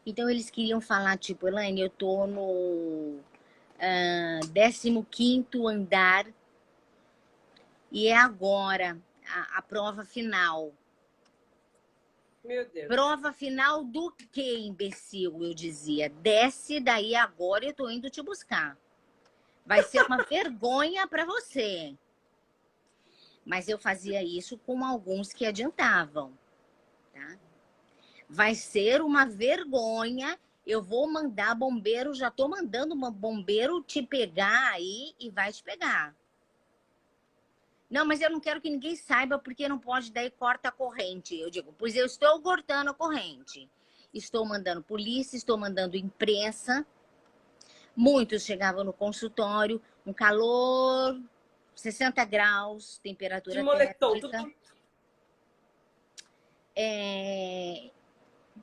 Então eles queriam falar, tipo, Elaine, eu tô no 15º andar e é agora a prova final. Meu Deus. Prova final do quê, imbecil? Eu dizia. Desce daí agora, eu tô indo te buscar. Vai ser uma vergonha para você. Mas eu fazia isso com alguns que adiantavam. vai ser uma vergonha. Eu vou mandar bombeiro, já tô mandando um bombeiro te pegar aí e vai te pegar. Não, mas eu não quero que ninguém saiba porque não pode, daí corta a corrente. Eu digo, pois eu estou cortando a corrente. Estou mandando polícia, estou mandando imprensa. Muitos chegavam no consultório, um calor, 60 graus, De temperatura moletom, térmica. tudo.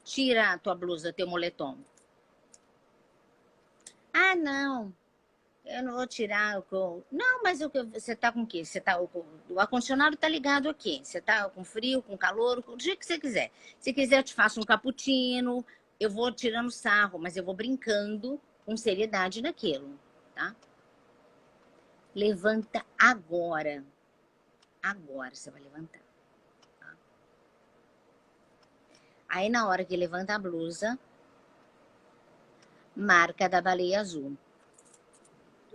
Tira a tua blusa, teu moletom. Ah, não, eu não vou tirar. Não, mas você tá com o quê? O ar-condicionado tá ligado aqui. Você tá com frio, com calor, do jeito que você quiser. Se quiser, eu te faço um cappuccino. Eu vou tirando sarro, mas eu vou brincando com seriedade naquilo, tá? Levanta agora. Agora você vai levantar. Tá? Aí, na hora que levanta a blusa, marca da baleia azul.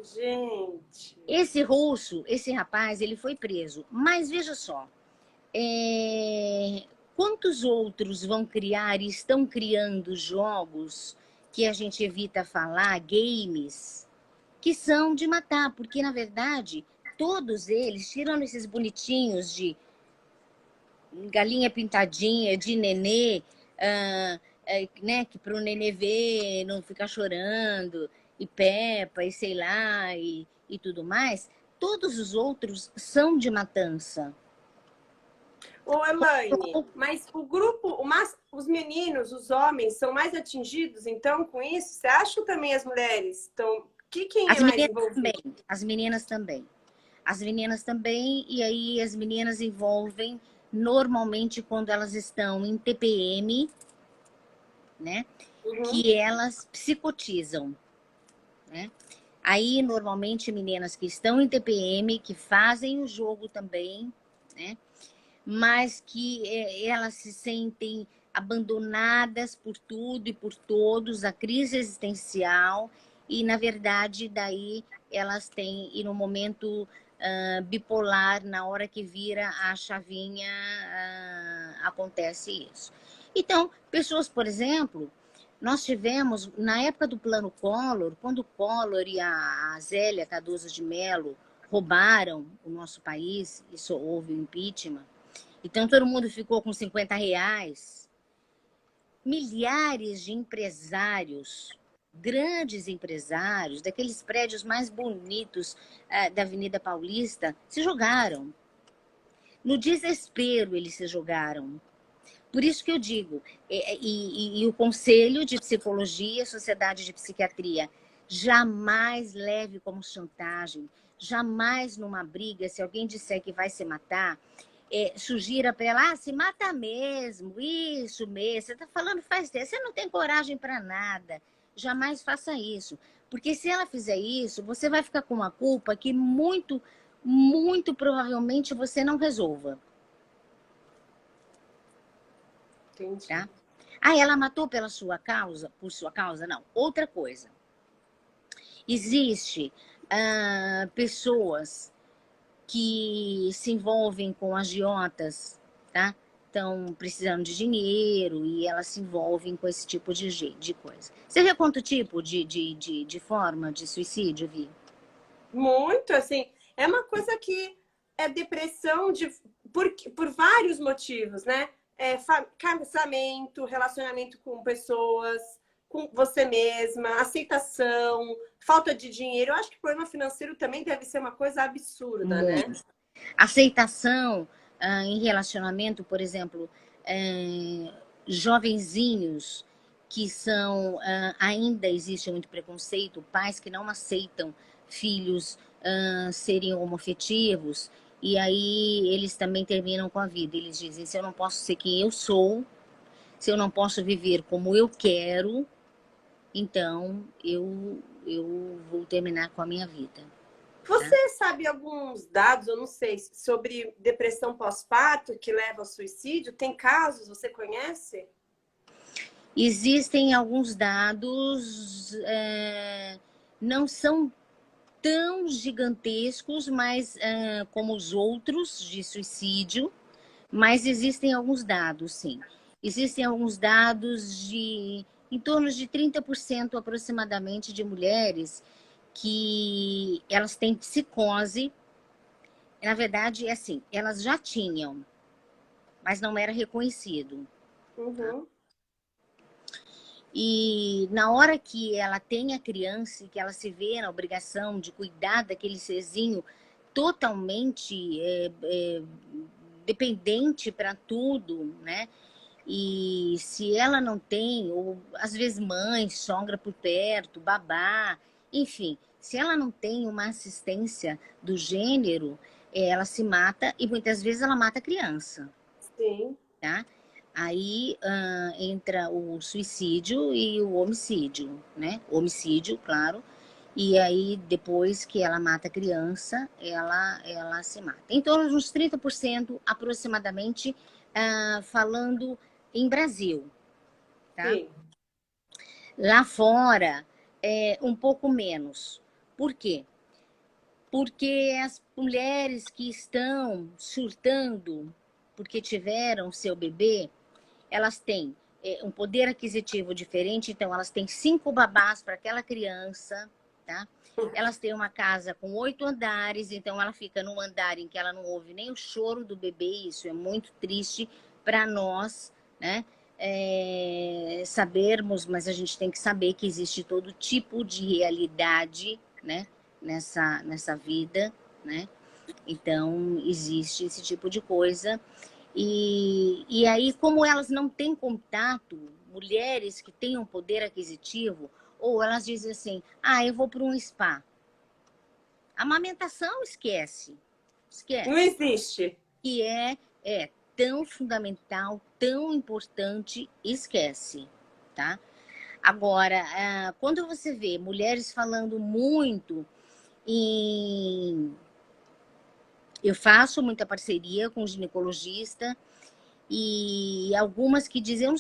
Gente. Esse russo, esse rapaz, ele foi preso. Mas veja só, quantos outros vão criar e estão criando jogos que a gente evita falar, games, que são de matar? Porque, na verdade, todos eles, tirando esses bonitinhos de galinha pintadinha, de nenê, né, que para o nenê ver, não ficar chorando, e Peppa, e sei lá, e tudo mais, todos os outros são de matança. Ô, Elaine, mas o grupo, os meninos, os homens, são mais atingidos, então, com isso? Você acha que também as mulheres estão... Quem é As mais meninas envolvido? também, as meninas também. As meninas também, e aí as meninas envolvem, normalmente, quando elas estão em TPM, né, Uhum. que elas psicotizam, né? Aí, normalmente, meninas que estão em TPM, que fazem o jogo também, né? Mas que elas se sentem abandonadas por tudo e por todos, a crise existencial, e, na verdade, daí elas têm, e no momento bipolar, na hora que vira a chavinha, acontece isso. Então, pessoas, por exemplo, nós tivemos, na época do Plano Collor, quando o Collor e a Zélia Cardoso de Mello roubaram o nosso país, isso houve o impeachment, então todo mundo ficou com R$ 50. Milhares de empresários, grandes empresários, daqueles prédios mais bonitos da Avenida Paulista, se jogaram. No desespero eles se jogaram. Por isso que eu digo, e o Conselho de Psicologia, Sociedade de Psiquiatria, jamais leve como chantagem, jamais numa briga, se alguém disser que vai se matar, sugira para ela, se mata mesmo, isso mesmo, você está falando faz tempo, você não tem coragem para nada, jamais faça isso. Porque se ela fizer isso, você vai ficar com uma culpa que muito, muito provavelmente você não resolva. Entendi. Tá? Ah, ela matou pela sua causa? Por sua causa? Não. Outra coisa. Existe pessoas que se envolvem com agiotas, tá? Estão precisando de dinheiro e elas se envolvem com esse tipo de coisa. Você vê quanto tipo de forma de suicídio, Vi? Muito, assim, é uma coisa que é depressão por vários motivos, né? Casamento, relacionamento com pessoas, com você mesma, aceitação, falta de dinheiro. Eu acho que o problema financeiro também deve ser uma coisa absurda, né? Muito. Aceitação em relacionamento, por exemplo, jovenzinhos que são, ainda existe muito preconceito, pais que não aceitam filhos serem homoafetivos, e aí eles também terminam com a vida. Eles dizem, se eu não posso ser quem eu sou, se eu não posso viver como eu quero, então eu vou terminar com a minha vida. Tá? Você sabe alguns dados, eu não sei, sobre depressão pós-parto que leva ao suicídio? Tem casos, você conhece? Existem alguns dados, não são tão gigantescos, mas como os outros de suicídio, mas existem alguns dados, sim. existem alguns dados de em torno de 30% aproximadamente de mulheres que elas têm psicose. Na verdade, é assim, elas já tinham, mas não era reconhecido. Uhum. E na hora que ela tem a criança e que ela se vê na obrigação de cuidar daquele serzinho totalmente dependente para tudo, né? E se ela não tem, ou às vezes mãe, sogra por perto, babá, enfim, se ela não tem uma assistência do gênero, ela se mata e muitas vezes ela mata a criança, Sim. tá? Aí entra o suicídio e o homicídio, né? Homicídio, claro. E aí, depois que ela mata a criança, ela se mata. Em torno de uns 30% aproximadamente, falando em Brasil, tá? Sim. Lá fora, um pouco menos. Por quê? Porque as mulheres que estão surtando porque tiveram seu bebê, elas têm um poder aquisitivo diferente, então elas têm 5 babás para aquela criança, tá? Elas têm uma casa com 8 andares, então ela fica num andar em que ela não ouve nem o choro do bebê, isso é muito triste para nós, né? Sabermos, mas a gente tem que saber que existe todo tipo de realidade, né? Nessa vida, né? Então, existe esse tipo de coisa. E aí, como elas não têm contato, mulheres que têm um poder aquisitivo, ou elas dizem assim, eu vou para um spa. Amamentação, esquece. Não Esquece. existe. Que é tão fundamental, tão importante, esquece, tá? Agora, quando você vê mulheres falando muito em... Eu faço muita parceria com o ginecologista, e algumas que dizem, eu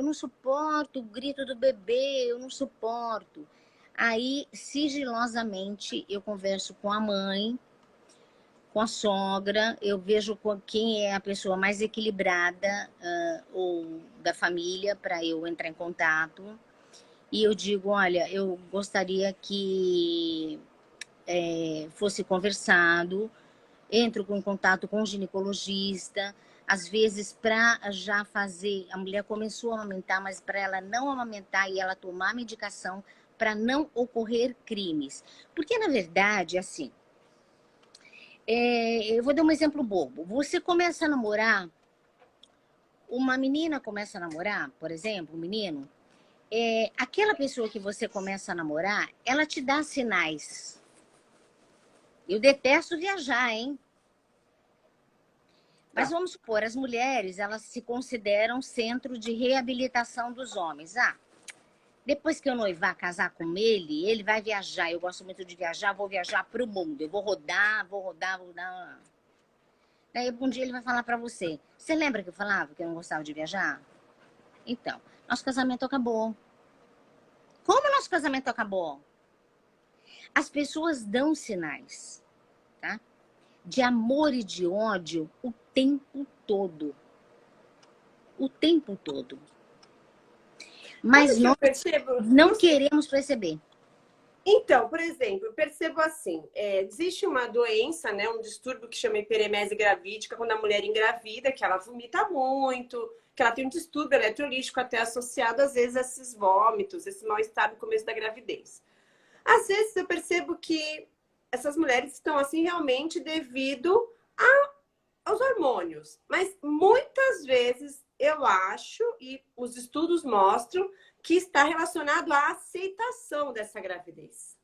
não suporto o grito do bebê, eu não suporto. Aí, sigilosamente, eu converso com a mãe, com a sogra, eu vejo quem é a pessoa mais equilibrada ou da família para eu entrar em contato. E eu digo, olha, eu gostaria que fosse conversado, entro em contato com o ginecologista, às vezes para já fazer, a mulher começou a amamentar, mas para ela não amamentar e ela tomar medicação para não ocorrer crimes. Porque, na verdade, assim, eu vou dar um exemplo bobo. Você começa a namorar, uma menina começa a namorar, por exemplo, um menino, aquela pessoa que você começa a namorar, ela te dá sinais. Eu detesto viajar, hein? Mas vamos supor, as mulheres, elas se consideram centro de reabilitação dos homens. Depois que eu noivar, casar com ele vai viajar. Eu gosto muito de viajar, vou viajar para o mundo. Eu vou rodar, vou rodar, vou rodar. Daí um dia ele vai falar para você, você lembra que eu falava que eu não gostava de viajar? Então, nosso casamento acabou. Como nosso casamento acabou? As pessoas dão sinais, tá? De amor e de ódio o tempo todo. O tempo todo. Mas Sabe o que eu nós percebo? não queremos perceber. Então, por exemplo, eu percebo assim, existe uma doença, né, um distúrbio que chama hiperemese gravídica, quando a mulher engravida, que ela vomita muito, que ela tem um distúrbio eletrolítico até associado, às vezes, a esses vômitos, esse mal-estar no começo da gravidez. Às vezes eu percebo que essas mulheres estão assim realmente devido aos hormônios, mas muitas vezes eu acho, e os estudos mostram, que está relacionado à aceitação dessa gravidez.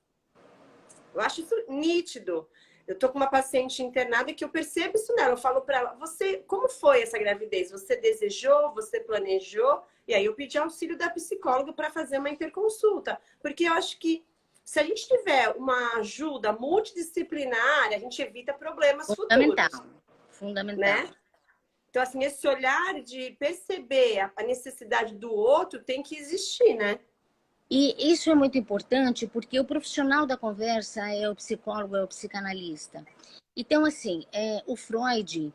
Eu acho isso nítido. Eu tô com uma paciente internada que eu percebo isso nela. Eu falo para ela, você, como foi essa gravidez? Você desejou? Você planejou? E aí eu pedi auxílio da psicóloga para fazer uma interconsulta, porque eu acho que se a gente tiver uma ajuda multidisciplinar, a gente evita problemas Fundamental. futuros, Fundamental. né? Então, assim, esse olhar de perceber a necessidade do outro tem que existir, né? E isso é muito importante porque o profissional da conversa é o psicólogo, é o psicanalista. Então, assim, o Freud,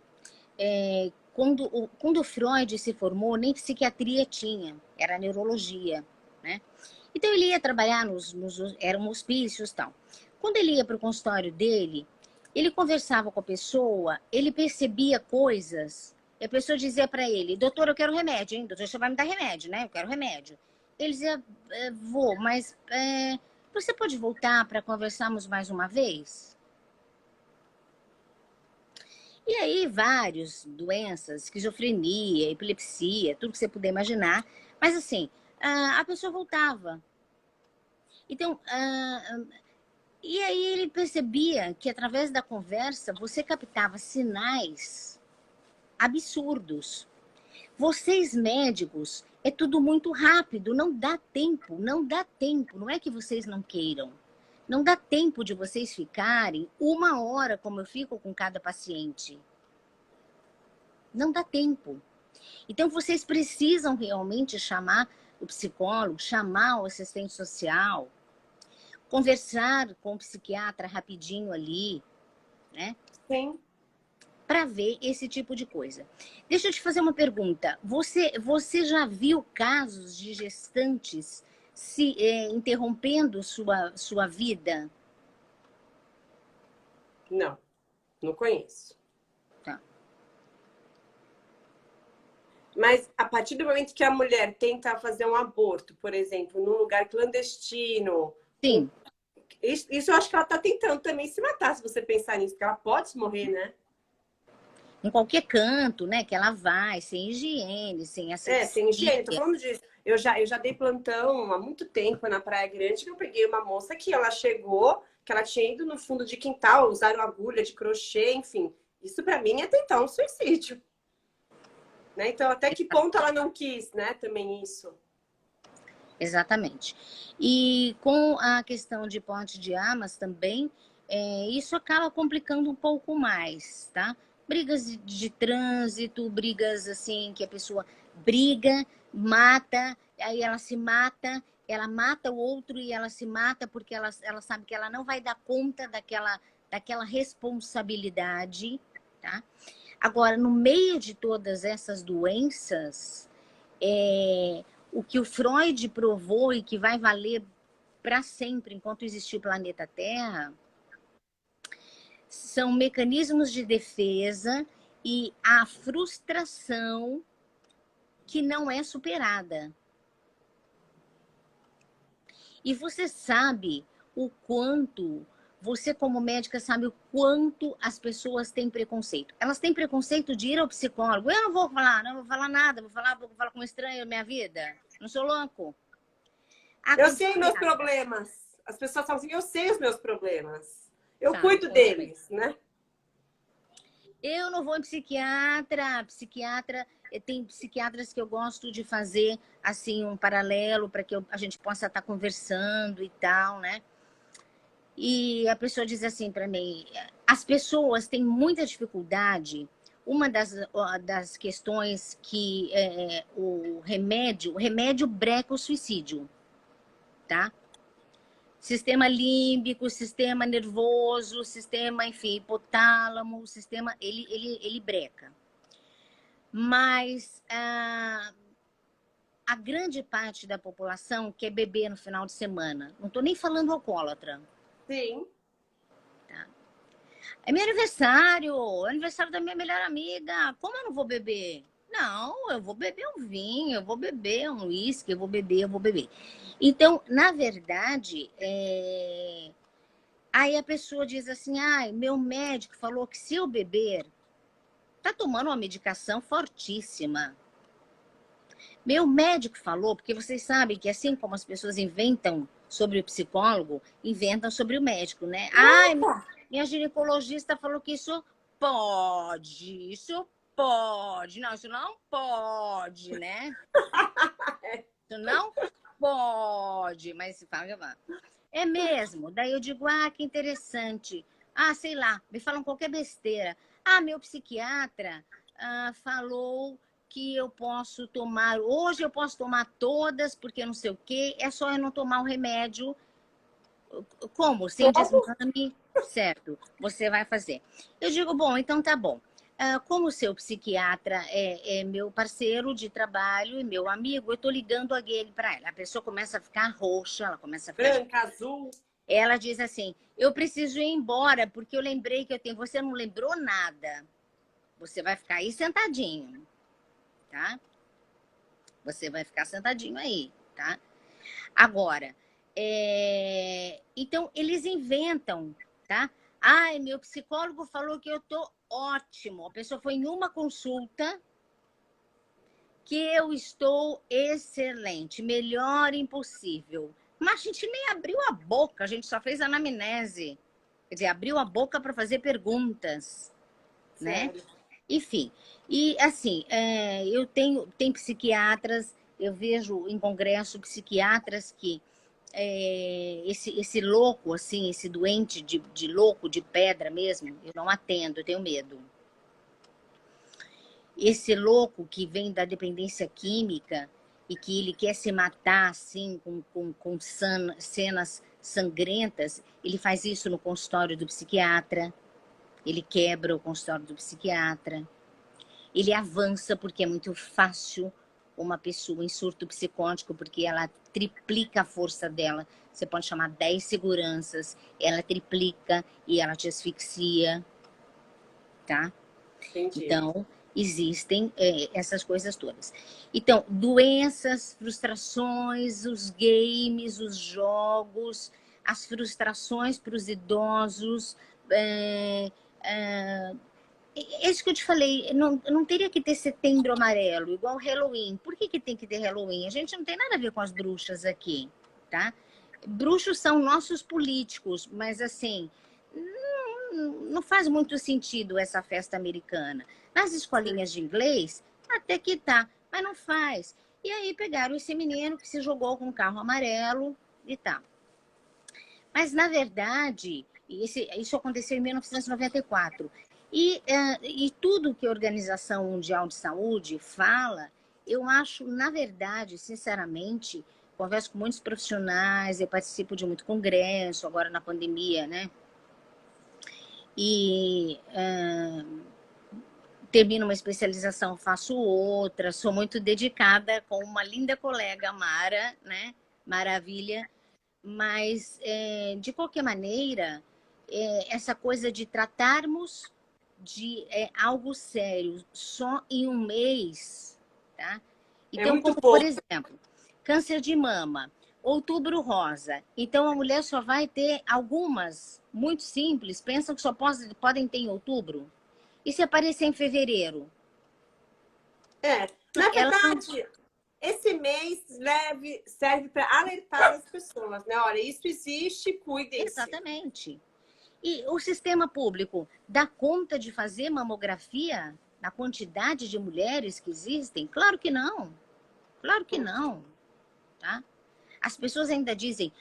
quando o Freud se formou, nem psiquiatria tinha, era neurologia, né? Então ele ia trabalhar eram hospícios e tal. Quando ele ia para o consultório dele, ele conversava com a pessoa, ele percebia coisas, e a pessoa dizia para ele, doutor, eu quero remédio, hein? Doutor, você vai me dar remédio, né? Eu quero remédio. Ele dizia, vou, mas você pode voltar para conversarmos mais uma vez? E aí, várias doenças, esquizofrenia, epilepsia, tudo que você puder imaginar. Mas assim, a pessoa voltava. Então, e aí ele percebia que através da conversa você captava sinais absurdos. Vocês médicos, é tudo muito rápido, não dá tempo, não dá tempo. Não é que vocês não queiram. Não dá tempo de vocês ficarem 1 hora como eu fico com cada paciente. Não dá tempo. Então, vocês precisam realmente chamar o psicólogo, chamar o assistente social, conversar com o psiquiatra rapidinho ali, né? Sim. Para ver esse tipo de coisa. Deixa eu te fazer uma pergunta. Você já viu casos de gestantes se interrompendo sua vida? Não, não conheço. Tá. Mas a partir do momento que a mulher tenta fazer um aborto, por exemplo, num lugar clandestino, Sim. Isso eu acho que ela está tentando também se matar, se você pensar nisso, porque ela pode morrer, né? Em qualquer canto, né, que ela vai, sem higiene, sem asepsia. Sem higiene, tô falando disso. Eu já dei plantão há muito tempo na Praia Grande, que eu peguei uma moça que ela chegou, que ela tinha ido no fundo de quintal, usaram agulha de crochê, enfim. Isso para mim é tentar um suicídio. Né? Então, até que ponto ela não quis, né? Também isso. Exatamente. E com a questão de ponte de armas também, isso acaba complicando um pouco mais, tá? Brigas de trânsito, brigas assim, que a pessoa briga, mata, aí ela mata o outro e ela se mata porque ela sabe que ela não vai dar conta daquela responsabilidade, tá? Agora, no meio de todas essas doenças, o que o Freud provou e que vai valer para sempre enquanto existir o planeta Terra são mecanismos de defesa e a frustração que não é superada. E você sabe o quanto, você como médica sabe o quanto as pessoas têm preconceito. Elas têm preconceito de ir ao psicólogo. Eu não vou falar, não vou falar nada, vou falar com um estranho na minha vida. Não sou louco. Eu sei meus problemas. As pessoas falam assim, eu sei os meus problemas. Eu cuido Então, deles, né? Eu não vou em psiquiatra. Tem psiquiatras que eu gosto de fazer assim um paralelo para que a gente possa estar conversando e tal, né? E a pessoa diz assim para mim, as pessoas têm muita dificuldade. Uma das questões que o remédio breca o suicídio, tá? Sistema límbico, sistema nervoso, sistema, enfim, hipotálamo, o sistema, ele breca. Mas a grande parte da população quer beber no final de semana. Não estou nem falando alcoólatra. Sim. Tá? É meu aniversário da minha melhor amiga. Como eu não vou beber? Não, eu vou beber um vinho, eu vou beber um uísque, eu vou beber. Então, na verdade, aí a pessoa diz assim, meu médico falou que se eu beber, tá tomando uma medicação fortíssima. Meu médico falou, porque vocês sabem que assim como as pessoas inventam sobre o psicólogo, inventam sobre o médico, né? Minha ginecologista falou que isso pode. Não, isso não pode, né? Isso não pode, mas se fala, é mesmo. Daí eu digo, que interessante. Sei lá, me falam qualquer besteira. Meu psiquiatra falou que eu posso tomar, hoje eu posso tomar todas, porque não sei o quê, é só eu não tomar o remédio. Como? Sem desmame, certo, você vai fazer. Eu digo, bom, então tá bom. como o seu psiquiatra é meu parceiro de trabalho e meu amigo, eu estou ligando ele para ela. A pessoa começa a ficar roxa, ela começa a ficar... Branca, azul. Ela diz assim, eu preciso ir embora, porque eu lembrei que eu tenho... Você não lembrou nada. Você vai ficar aí sentadinho, tá? Você vai ficar sentadinho aí, tá? Agora, então, eles inventam, tá? Ai, meu psicólogo falou que eu tô ótimo. A pessoa foi em uma consulta que eu estou excelente, melhor impossível. Mas a gente nem abriu a boca, a gente só fez anamnese. Quer dizer, abriu a boca para fazer perguntas, né? Sério. Enfim, e assim, eu tenho psiquiatras, eu vejo em congresso psiquiatras que esse louco, assim, esse doente de louco, de pedra mesmo, eu não atendo, eu tenho medo. Esse louco que vem da dependência química e que ele quer se matar, assim, com cenas sangrentas, ele faz isso no consultório do psiquiatra, ele quebra o consultório do psiquiatra, ele avança porque é muito fácil uma pessoa em surto psicótico, porque ela triplica a força dela. Você pode chamar 10 seguranças, ela triplica e ela te asfixia, tá? Entendi. Então, existem essas coisas todas. Então, doenças, frustrações, os games, os jogos, as frustrações para os idosos, é isso que eu te falei, não teria que ter Setembro Amarelo, igual Halloween. Por que tem que ter Halloween? A gente não tem nada a ver com as bruxas aqui, tá? Bruxos são nossos políticos, mas assim, não faz muito sentido essa festa americana. Nas escolinhas de inglês, até que tá, mas não faz. E aí pegaram esse menino que se jogou com um carro amarelo e tá. Mas, na verdade, isso aconteceu em 1994. E tudo que a Organização Mundial de Saúde fala, eu acho, na verdade, sinceramente, converso com muitos profissionais, eu participo de muito congresso, agora na pandemia, né? E termino uma especialização, faço outra, sou muito dedicada com uma linda colega, Mara, né? Maravilha. Mas, de qualquer maneira, essa coisa de tratarmos de algo sério só em um mês, tá? É Então, muito como por pouco. exemplo, câncer de mama, outubro rosa. Então, a mulher só vai ter algumas, muito simples, pensam que só podem ter em outubro. E se aparecer em fevereiro? Na Ela não... verdade, esse mês serve para alertar as pessoas, né? Olha, isso existe, cuidem-se. Exatamente. E o sistema público dá conta de fazer mamografia na quantidade de mulheres que existem? Claro que não. Claro que não. Tá? As pessoas ainda dizem,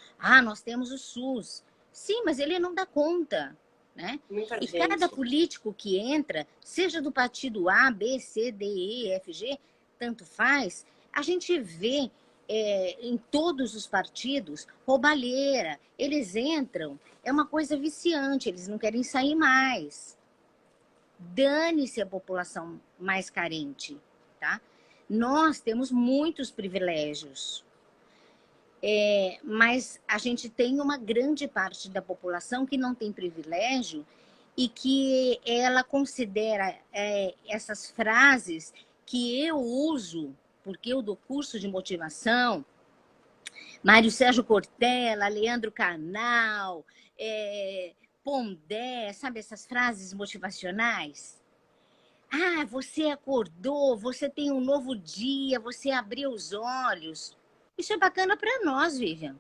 nós temos o SUS. Sim, mas ele não dá conta. Né? Muita E gente. cada político que entra, seja do partido A, B, C, D, E, F, G, tanto faz, a gente vê em todos os partidos roubalheira. Eles entram, é uma coisa viciante, eles não querem sair mais. Dane-se a população mais carente, tá? Nós temos muitos privilégios. Mas a gente tem uma grande parte da população que não tem privilégio e que ela considera essas frases que eu uso, porque eu dou curso de motivação, Mário Sérgio Cortella, Leandro Carnal, Pondé, sabe essas frases motivacionais? Você acordou, você tem um novo dia, você abriu os olhos. Isso é bacana para nós, Vivian.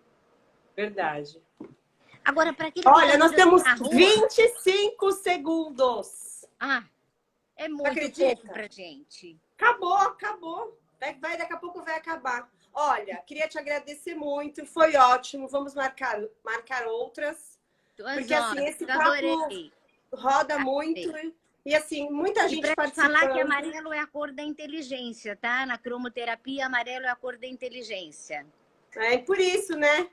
Verdade. Agora, para aquele Olha, nós temos na rua, 25 segundos. é muito pouco pra gente. Acabou. Daqui a pouco vai acabar. Olha, queria te agradecer muito, foi ótimo. Vamos marcar outras. Porque assim, esse papo roda muito. E assim, muita gente participando. Falar que amarelo é a cor da inteligência, tá? Na cromoterapia, amarelo é a cor da inteligência. Por isso, né?